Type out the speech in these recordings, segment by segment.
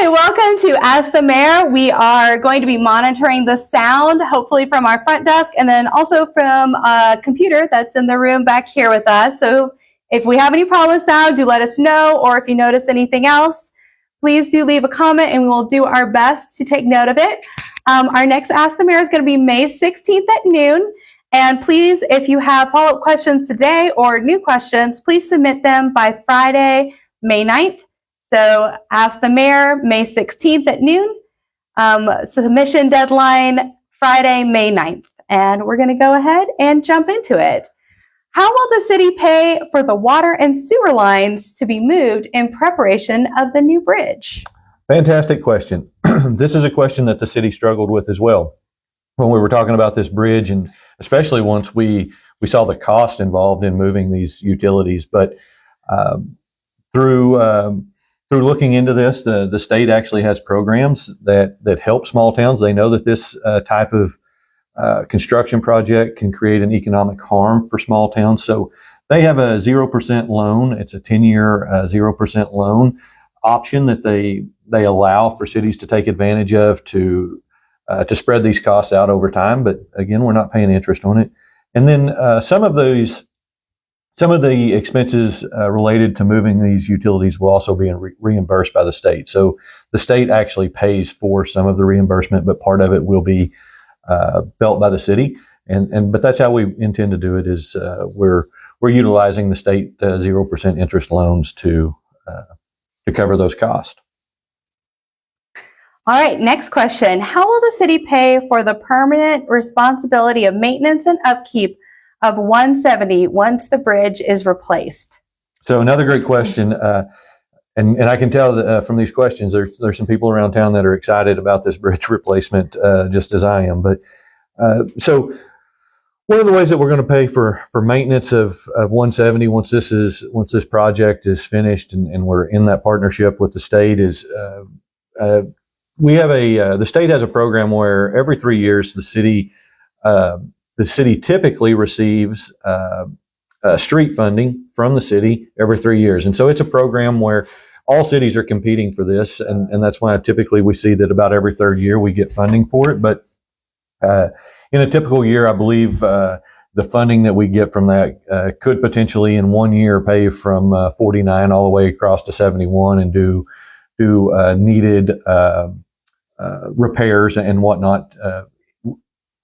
Hi, welcome to Ask the Mayor. We are going to be monitoring the sound, hopefully from our front desk and then also from a computer that's in the room back here with us. So if we have any problem with sound, do let us know, or if you notice anything else, please do leave a comment and we will do our best to take note of it. Our next Ask the Mayor is going to be May 16th at noon. And please, if you have follow-up questions today or new questions, please submit them by Friday, May 9th. So Ask the Mayor, May 16th at noon. Submission deadline, Friday, May 9th. And we're going to go ahead and jump into it. How will the city pay for the water and sewer lines to be moved in preparation of the new bridge? Fantastic question. This is a question that the city struggled with as well when we were talking about this bridge, and especially once we saw the cost involved in moving these utilities. But through looking into this, the state actually has programs that help small towns. They know that this type of construction project can create an economic harm for small towns. So they have a 0% loan. It's a 10-year 0% loan option that they allow for cities to take advantage of to spread these costs out over time. But again, we're not paying interest on it. And then some of the expenses related to moving these utilities will also be reimbursed by the state. So the state actually pays for some of the reimbursement, but part of it will be felt by the city. But that's how we intend to do it. Is we're utilizing the state 0% interest loans to cover those costs. All right, next question. How will the city pay for the permanent responsibility of maintenance and upkeep of 170 once the bridge is replaced? So another great question. And I can tell that, from these questions, there's some people around town that are excited about this bridge replacement, just as I am. But so one of the ways that we're going to pay for maintenance of 170 once this project is finished and we're in that partnership with the state is we have the state has a program where every 3 years the city typically receives street funding from the city every 3 years. And so it's a program where all cities are competing for this. And that's why typically we see that about every third year we get funding for it. But in a typical year, I believe the funding that we get from that could potentially in 1 year pay from 49 all the way across to 71 and do needed repairs and whatnot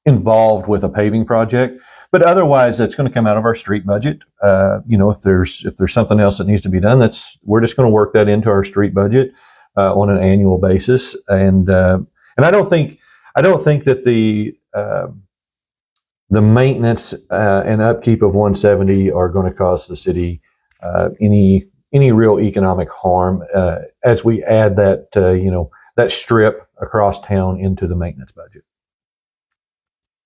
involved with a paving project. But otherwise, that's going to come out of our street budget. If there's something else that needs to be done, we're just going to work that into our street budget on an annual basis. And I don't think that the maintenance and upkeep of 170 are going to cause the city any real economic harm as we add that strip across town into the maintenance budget.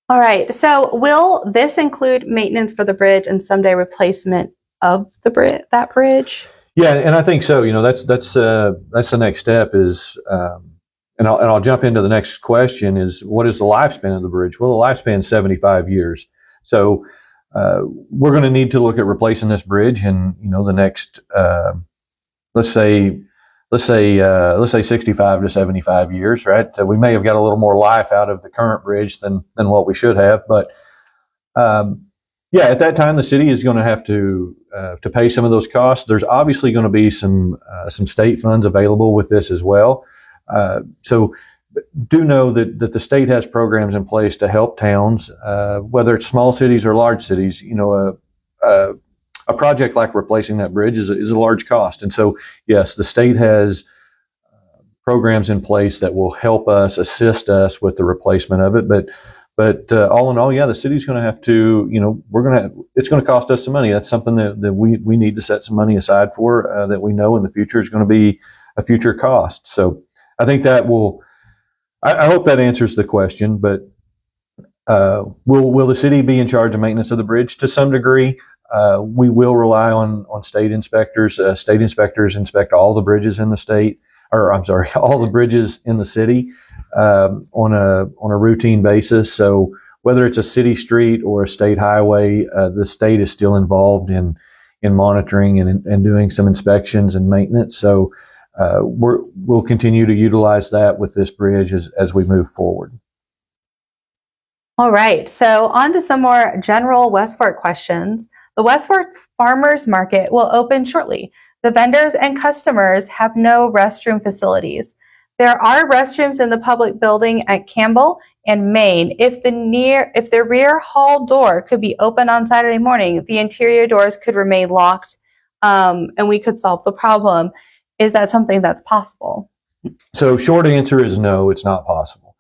All right. So will this include maintenance for the bridge and someday replacement of that bridge? Yeah, and I think so. That's the next step is, and I'll jump into the next question is, what is the lifespan of the bridge? Well, the lifespan is 75 years. So we're going to need to look at replacing this bridge in the next let's say 65 to 75 years, right? We may have got a little more life out of the current bridge than what we should have, but at that time the city is going to have to pay some of those costs. There's obviously going to be some state funds available with this as well. So do know that the state has programs in place to help towns, whether it's small cities or large cities. A project like replacing that bridge is a large cost. And so, yes, the state has programs in place that will help us, assist us with the replacement of it. But all in all, the city's going to have to, it's going to cost us some money. That's something that we need to set some money aside for, that we know in the future is going to be a future cost. So I think that I hope that answers the question, but will the city be in charge of maintenance of the bridge? To some degree. We will rely on state inspectors. State inspectors inspect all the bridges in the state, all the bridges in the city on a routine basis. So whether it's a city street or a state highway, the state is still involved in monitoring and doing some inspections and maintenance. So we'll continue to utilize that with this bridge as we move forward. All right, so on to some more general West Fork questions. The West Fork Farmers Market will open shortly. The vendors and customers have no restroom facilities. There are restrooms in the public building at Campbell and Main. If the rear hall door could be open on Saturday morning, the interior doors could remain locked, and we could solve the problem. Is that something that's possible? So short answer is no, it's not possible.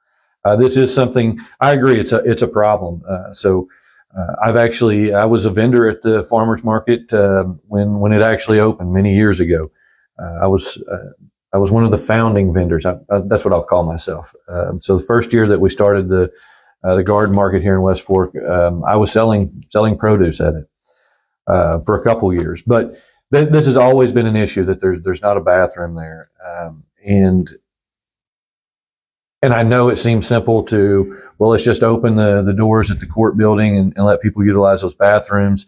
This is something, I agree, it's a problem. I was a vendor at the farmers market when it actually opened many years ago. I was one of the founding vendors. That's what I'll call myself. So the first year that we started the garden market here in West Fork, I was selling produce at it for a couple years. But this has always been an issue that there's not a bathroom there, and I know it seems simple to, well, let's just open the doors at the court building and let people utilize those bathrooms.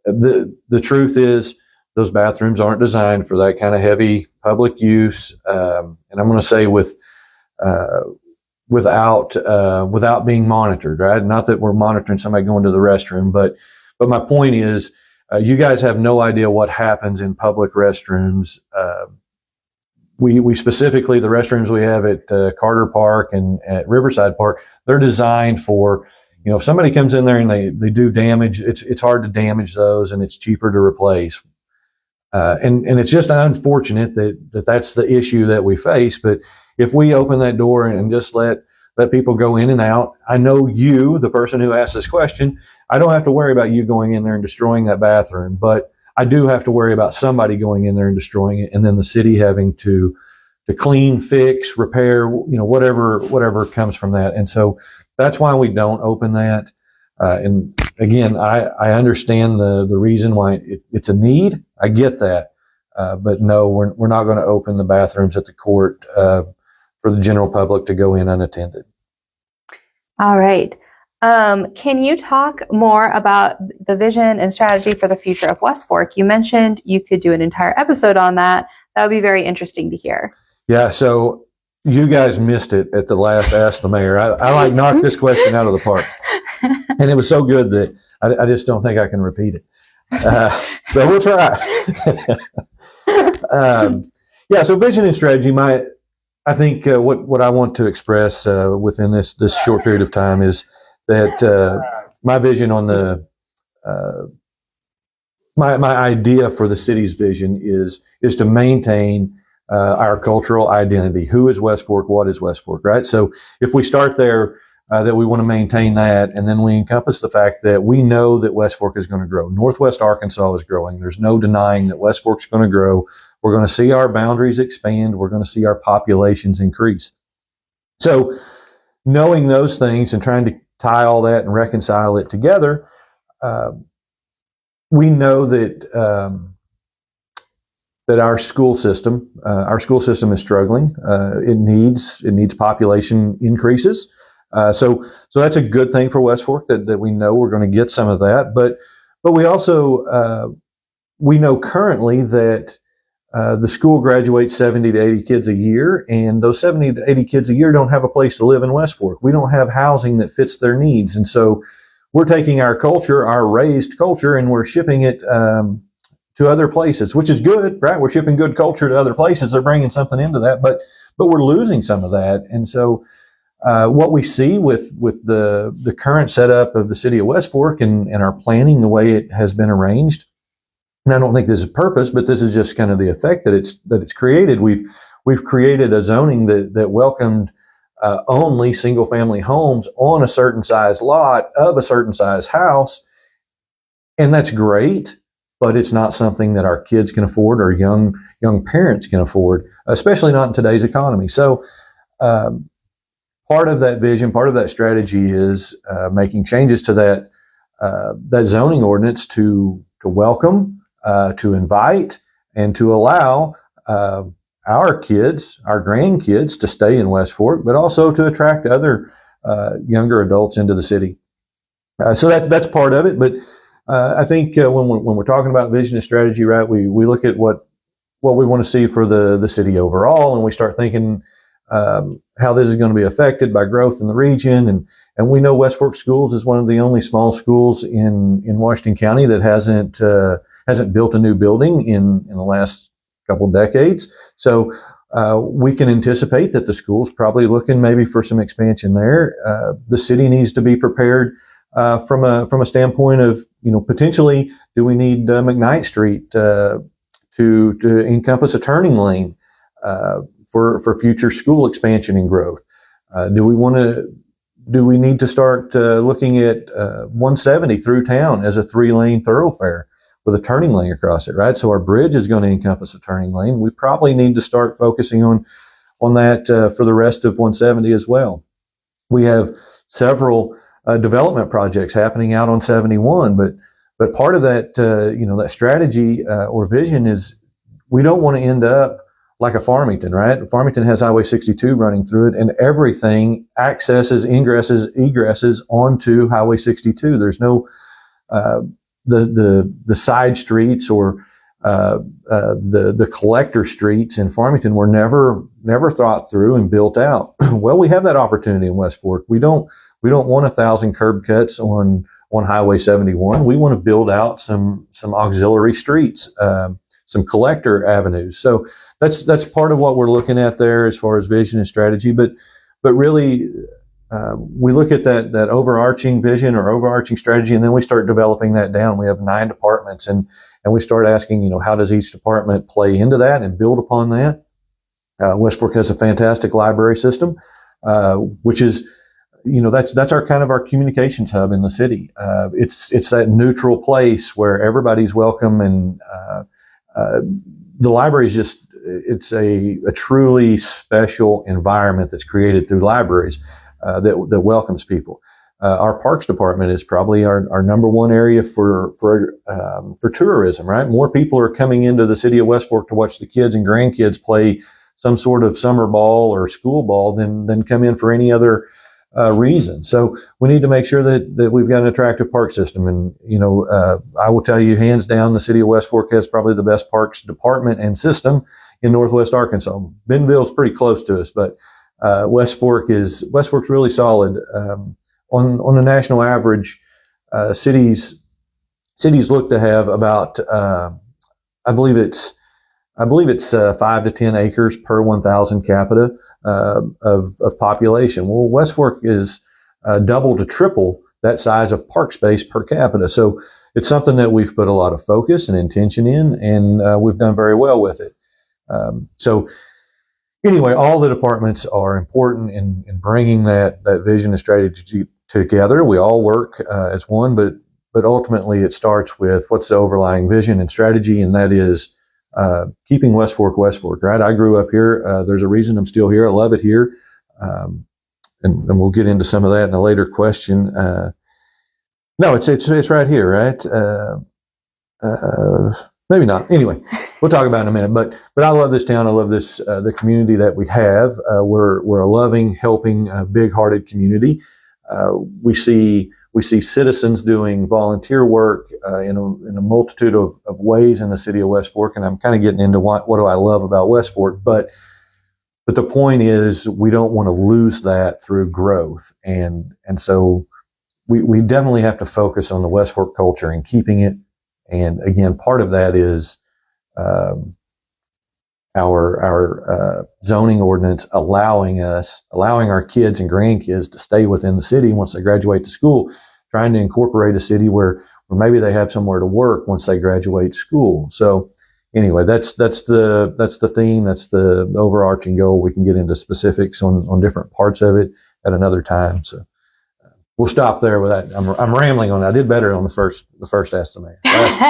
The truth is, those bathrooms aren't designed for that kind of heavy public use. And I'm going to say without being monitored, right? Not that we're monitoring somebody going to the restroom, but my point is, you guys have no idea what happens in public restrooms. We specifically, the restrooms we have at Carter Park and at Riverside Park, they're designed for, if somebody comes in there and they do damage, it's hard to damage those, and it's cheaper to replace. And it's just unfortunate that's the issue that we face. But if we open that door and just let people go in and out, I know you, the person who asked this question, I don't have to worry about you going in there and destroying that bathroom, but I do have to worry about somebody going in there and destroying it, and then the city having to clean, fix, repair, whatever comes from that. And so that's why we don't open that. And again, I understand the reason why it's a need. I get that. But no, we're not going to open the bathrooms at the court for the general public to go in unattended. All right. Can you talk more about the vision and strategy for the future of West Fork? You mentioned you could do an entire episode on that. That would be very interesting to hear. Yeah, so you guys missed it at the last Ask the Mayor. I knocked this question out of the park. And it was so good that I just don't think I can repeat it. But we'll try. So vision and strategy, I think what I want to express within this short period of time is that my vision on my idea for the city's vision is to maintain our cultural identity. Who is West Fork? What is West Fork? Right. So if we start there, that we want to maintain that, and then we encompass the fact that we know that West Fork is going to grow. Northwest Arkansas is growing. There's no denying that West Fork's going to grow. We're going to see our boundaries expand. We're going to see our populations increase. So knowing those things and trying to tie all that and reconcile it together, we know that our school system is struggling. It needs population increases. So that's a good thing for West Fork that we know we're going to get some of that. But we also we know currently that the school graduates 70 to 80 kids a year, and those 70 to 80 kids a year don't have a place to live in West Fork. We don't have housing that fits their needs. And so we're taking our culture, our raised culture, and we're shipping it to other places, which is good, right? We're shipping good culture to other places. They're bringing something into that, but we're losing some of that. And so what we see with the current setup of the city of West Fork and our planning, the way it has been arranged, and I don't think this is purpose, but this is just kind of the effect that it's created. We've created a zoning that welcomed only single family homes on a certain size lot of a certain size house, and that's great. But it's not something that our kids can afford or young parents can afford, especially not in today's economy. So part of that vision, part of that strategy is making changes to that zoning ordinance to welcome, to invite, and to allow our kids, our grandkids, to stay in West Fork, but also to attract other younger adults into the city. So that's part of it. But I think when we're talking about vision and strategy, right, we look at what what we want to see for the city overall, and we start thinking how this is going to be affected by growth in the region. And we know West Fork Schools is one of the only small schools in Washington County that hasn't built a new building in the last couple decades. So we can anticipate that the school's probably looking maybe for some expansion there. The city needs to be prepared from a standpoint of, potentially, do we need McKnight Street to encompass a turning lane for future school expansion and growth? Do we need to start looking at 170 through town as a 3-lane thoroughfare with a turning lane across it, right? So our bridge is going to encompass a turning lane. We probably need to start focusing on that for the rest of 170 as well. We have several development projects happening out on 71, but part of that, that strategy or vision is we don't want to end up like a Farmington, right? Farmington has Highway 62 running through it, and everything accesses, ingresses, egresses onto Highway 62. There's no the side streets or the collector streets in Farmington were never thought through and built out. Well, we have that opportunity in West Fork. We don't want 1,000 curb cuts on Highway 71. We want to build out some auxiliary streets, some collector avenues. So that's part of what we're looking at there as far as vision and strategy. But really, we look at that overarching vision or overarching strategy, and then we start developing that down. We have 9 departments, and we start asking, how does each department play into that and build upon that? West Fork has a fantastic library system, which is, that's our communications hub in the city. It's that neutral place where everybody's welcome, and the library is it's a truly special environment that's created through libraries that welcomes people. Our parks department is probably our number one area for tourism, right? More people are coming into the city of West Fork to watch the kids and grandkids play some sort of summer ball or school ball than come in for any other reason. So we need to make sure that we've got an attractive park system. And, I will tell you, hands down, the city of West Fork has probably the best parks department and system in Northwest Arkansas. Bentonville's pretty close to us, but West Fork's really solid. On the national average, cities look to have about, I believe it's 5 to 10 acres per 1,000 capita of population. Well, West Fork is double to triple that size of park space per capita. So it's something that we've put a lot of focus and intention in, and we've done very well with it. So anyway, all the departments are important in bringing that vision and strategy together. We all work as one, but ultimately it starts with what's the overlying vision and strategy, and that is keeping West Fork, right? I grew up here. There's a reason I'm still here. I love it here. And we'll get into some of that in a later question. No, it's right here, right? Maybe not. Anyway, we'll talk about it in a minute. But I love this town. I love this the community that we have. We're a loving, helping, big-hearted community. We see citizens doing volunteer work in a multitude of ways in the city of West Fork, and I'm kind of getting into what do I love about West Fork. But the point is, we don't want to lose that through growth, and so we definitely have to focus on the West Fork culture and keeping it. And again, part of that is our zoning ordinance allowing our kids and grandkids to stay within the city once they graduate to school, trying to incorporate a city where maybe they have somewhere to work once they graduate school. So anyway, that's the theme, that's the overarching goal. We can get into specifics on different parts of it at another time. So we'll stop there with that. I'm rambling on it. I did better on the first Ask the Mayor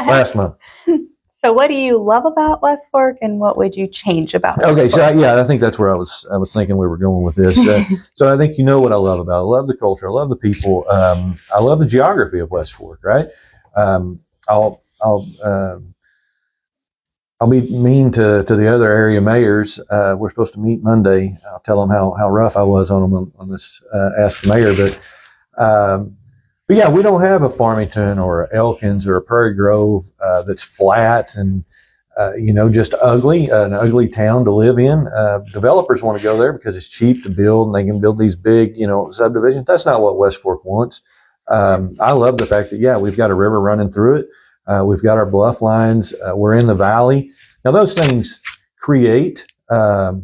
last month. So what do you love about West Fork, and what would you change about West Okay, Fork? so I think that's where I was thinking we were going with this. So I think what I love about it. I love the culture. I love the people. I love the geography of West Fork, right? I'll be mean to the other area mayors. We're supposed to meet Monday. I'll tell them how rough I was on them on this Ask the Mayor. But yeah, we don't have a Farmington or a Elkins or a Prairie Grove that's flat and just an ugly town to live in. Developers want to go there because it's cheap to build and they can build these big, subdivisions. That's not what West Fork wants. I love the fact that, we've got a river running through it. We've got our bluff lines. We're in the valley. Now, those things create the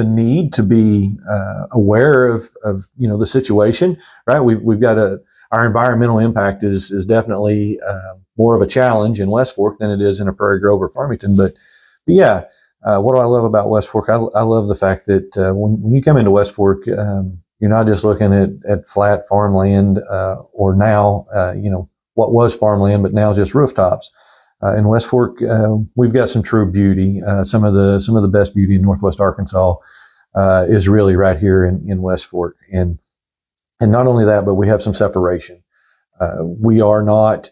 need to be aware of the situation, right? We've got our environmental impact is definitely more of a challenge in West Fork than it is in a Prairie Grove or Farmington. But what do I love about West Fork? I love the fact that when you come into West Fork, you're not just looking at flat farmland or now, what was farmland, but now just rooftops. In West Fork, we've got some true beauty. Some of the best beauty in Northwest Arkansas is really right here in West Fork. And not only that, but we have some separation. We are not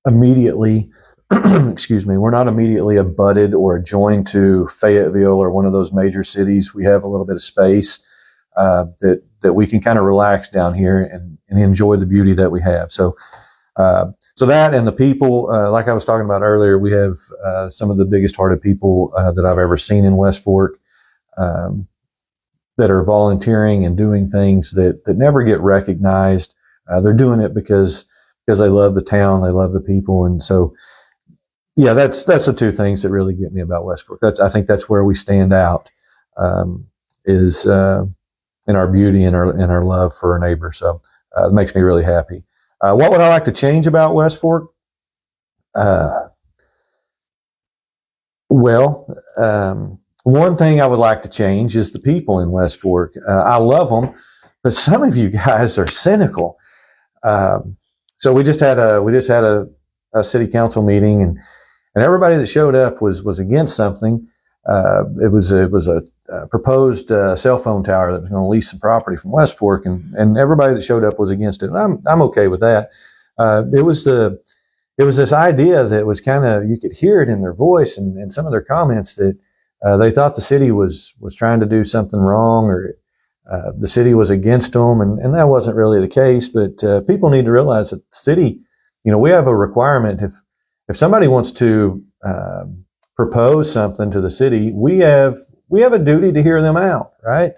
immediately, we're not immediately abutted or adjoined to Fayetteville or one of those major cities. We have a little bit of space that we can kind of relax down here and enjoy the beauty that we have. So that and the people, like I was talking about earlier, we have some of the biggest hearted people that I've ever seen in West Fork that are volunteering and doing things that never get recognized. They're doing it because they love the town, they love the people. And so, that's the two things that really get me about West Fork. I think that's where we stand out, is in our beauty and our love for our neighbor. So it makes me really happy. What would I like to change about West Fork? One thing I would like to change is the people in West Fork. I love them, but some of you guys are cynical. So we just had a city council meeting, and everybody that showed up was against something. It was a proposed cell phone tower that was going to lease some property from West Fork, and everybody that showed up was against it. And I'm okay with that. It was this idea that was kind of, you could hear it in their voice and some of their comments that they thought the city was trying to do something wrong, or the city was against them, and that wasn't really the case. But people need to realize that the city, we have a requirement. If somebody wants to propose something to the city, we have a duty to hear them out, right?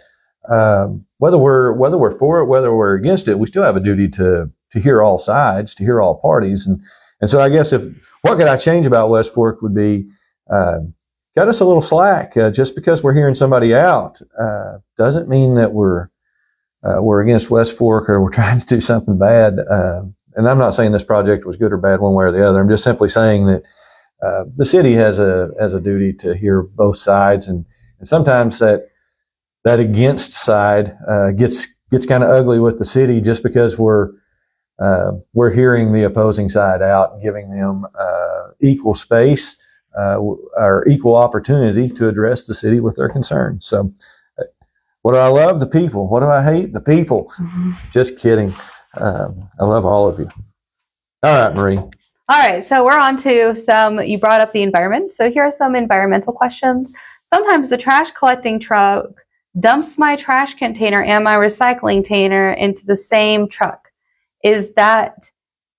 Whether we're for it, whether we're against it, we still have a duty to hear all sides, to hear all parties. And so I guess what could I change about West Fork would be, cut us a little slack. Just because we're hearing somebody out doesn't mean that we're against West Fork or we're trying to do something bad. And I'm not saying this project was good or bad one way or the other. I'm just simply saying that the city has a duty to hear both sides, and sometimes that against side gets kind of ugly with the city just because we're hearing the opposing side out and giving them equal space or equal opportunity to address the city with their concerns. So, what do I love? The people. What do I hate? The people. Mm-hmm. Just kidding. I love all of you. All right, Marie. All right, so we're on to you brought up the environment. So here are some environmental questions. Sometimes the trash collecting truck dumps my trash container and my recycling container into the same truck. Is that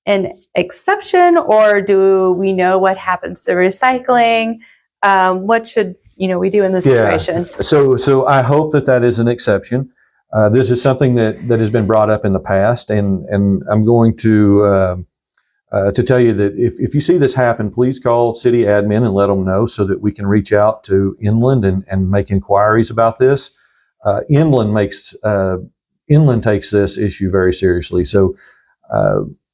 an exception, or do we know what happens to recycling? What should we do in this situation? So I hope that is an exception. This is something that has been brought up in the past, and I'm going to tell you that if you see this happen, please call city admin and let them know so that we can reach out to Inland and make inquiries about this. Inland takes this issue very seriously. So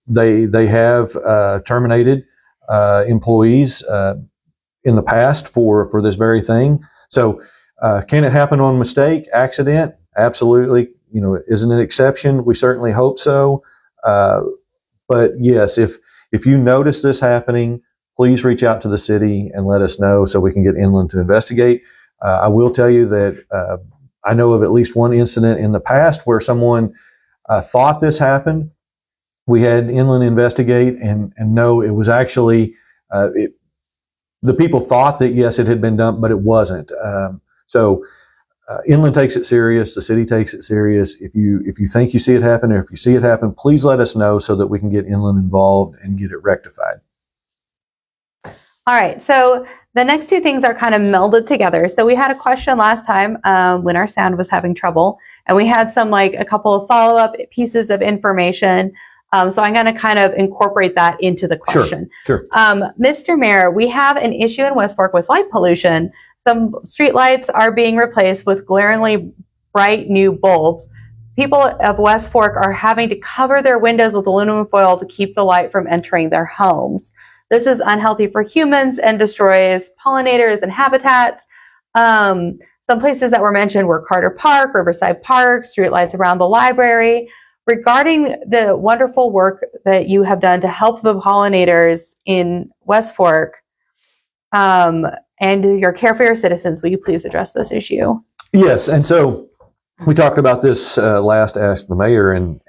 they have terminated employees in the past for this very thing. So can it happen on mistake, accident? Absolutely. Isn't it an exception? We certainly hope so. But yes, if you notice this happening, please reach out to the city and let us know so we can get Inland to investigate. I will tell you that I know of at least one incident in the past where someone thought this happened. We had Inland investigate, and no, it was actually, the people thought that yes, it had been dumped, but it wasn't. So Inland takes it serious. The city takes it serious. If you think you see it happen, or if you see it happen, please let us know so that we can get Inland involved and get it rectified. All right, so the next two things are kind of melded together. So we had a question last time when our sound was having trouble, and we had a couple of follow-up pieces of information. So I'm going to kind of incorporate that into the question. Sure. Mr. Mayor, we have an issue in West Fork with light pollution. Some streetlights are being replaced with glaringly bright new bulbs. People of West Fork are having to cover their windows with aluminum foil to keep the light from entering their homes. This is unhealthy for humans and destroys pollinators and habitats. Some places that were mentioned were Carter Park, Riverside Park, streetlights around the library. Regarding the wonderful work that you have done to help the pollinators in West Fork and your care for your citizens, will you please address this issue? Yes, and so we talked about this last Ask the Mayor, and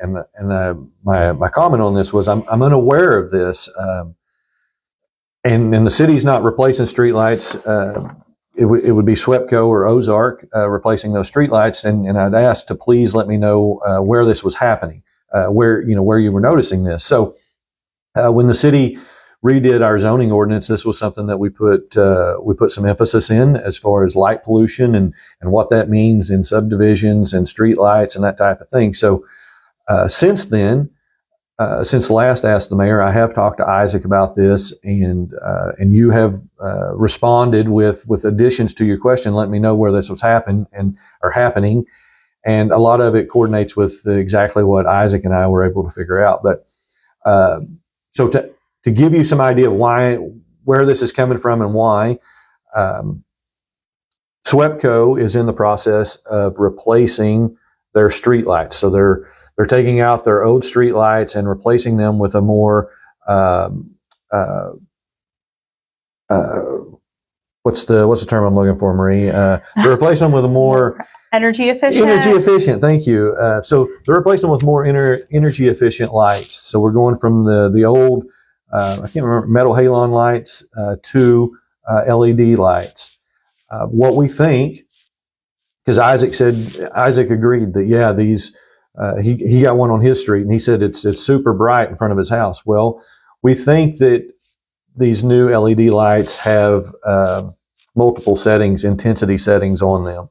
my comment on this was I'm unaware of this. And the city's not replacing streetlights. It would be SWEPCO or Ozark replacing those streetlights. And I'd ask to please let me know where this was happening, where you were noticing this. So when the city redid our zoning ordinance, this was something that we put some emphasis in as far as light pollution and what that means in subdivisions and streetlights and that type of thing. So since then. Since last Ask the Mayor, I have talked to Isaac about this, and you have responded with additions to your question. Let me know where this was happening, and a lot of it coordinates with exactly what Isaac and I were able to figure out. But so to give you some idea of where this is coming from and why, SWEPCO is in the process of replacing their streetlights. So they're taking out their old street lights and replacing them with a more what's the term I'm looking for, Marie? They're replacing them with a more energy efficient. Energy efficient. Thank you. So they're replacing them with more energy efficient lights. So we're going from the old I can't remember, metal halon lights to LED lights. What we think, because Isaac agreed that these. He got one on his street, and he said it's super bright in front of his house. Well, we think that these new LED lights have multiple intensity settings on them.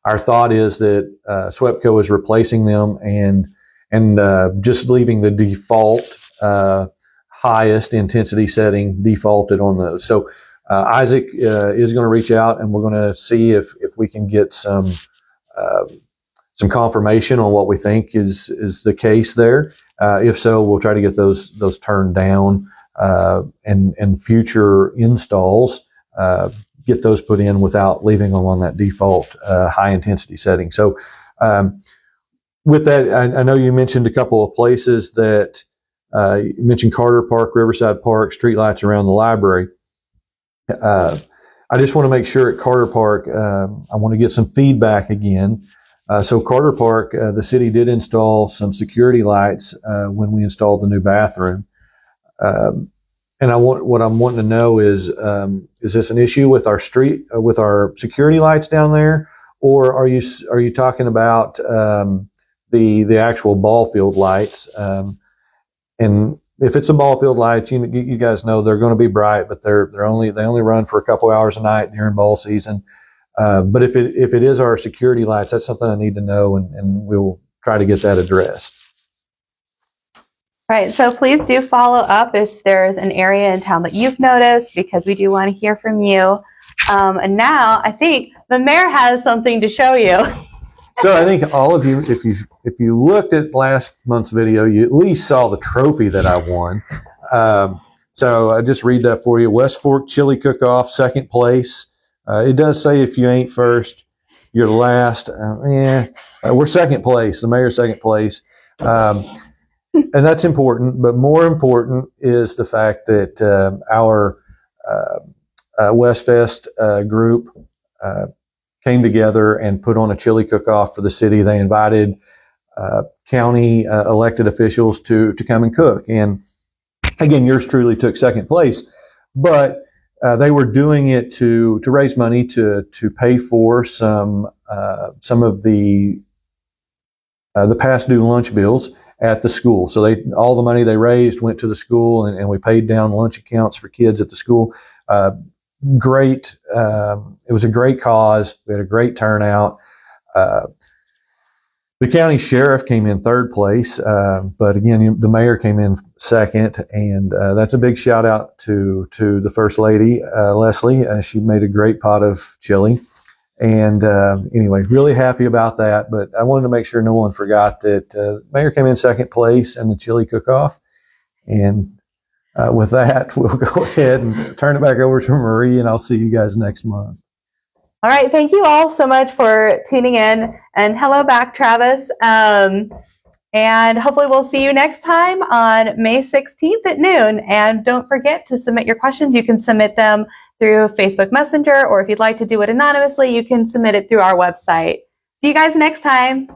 Our thought is that SWEPCO is replacing them and just leaving the default highest intensity setting defaulted on those. So Isaac is going to reach out, and we're going to see if we can get some confirmation on what we think is the case there. If so, we'll try to get those turned down, and future installs get those put in without leaving them on that default high intensity setting. So with that, I know you mentioned a couple of places that you mentioned Carter Park, Riverside Park, streetlights around the library. I just want to make sure at Carter Park, I want to get some feedback again. So Carter Park, the city did install some security lights when we installed the new bathroom. And what I'm wanting to know is this an issue with our with our security lights down there, or are you talking about the actual ball field lights? And if it's a ball field lights, you guys know they're going to be bright, but they only run for a couple hours a night during ball season. But if it is our security lights, that's something I need to know, and we'll try to get that addressed. Right. So please do follow up if there's an area in town that you've noticed, because we do want to hear from you. And now I think the mayor has something to show you. So I think all of you, if you looked at last month's video, you at least saw the trophy that I won. So I just read that for you. West Fork Chili Cook-Off, second place. It does say if you ain't first, you're last. We're second place. The mayor's second place. And that's important, but more important is the fact that our West Fest group came together and put on a chili cook-off for the city. They invited county elected officials to come and cook. And again, yours truly took second place, but they were doing it to raise money to pay for some of the past due lunch bills at the school. So all the money they raised went to the school, and we paid down lunch accounts for kids at the school. Great. It was a great cause. We had a great turnout. The county sheriff came in third place, but again, the mayor came in second, and that's a big shout out to the First Lady, Leslie. She made a great pot of chili, and anyway, really happy about that. But I wanted to make sure no one forgot that mayor came in second place in the chili cook-off, and with that, we'll go ahead and turn it back over to Marie, and I'll see you guys next month. All right. Thank you all so much for tuning in. And hello back, Travis. And hopefully we'll see you next time on May 16th at noon. And don't forget to submit your questions. You can submit them through Facebook Messenger, or if you'd like to do it anonymously, you can submit it through our website. See you guys next time.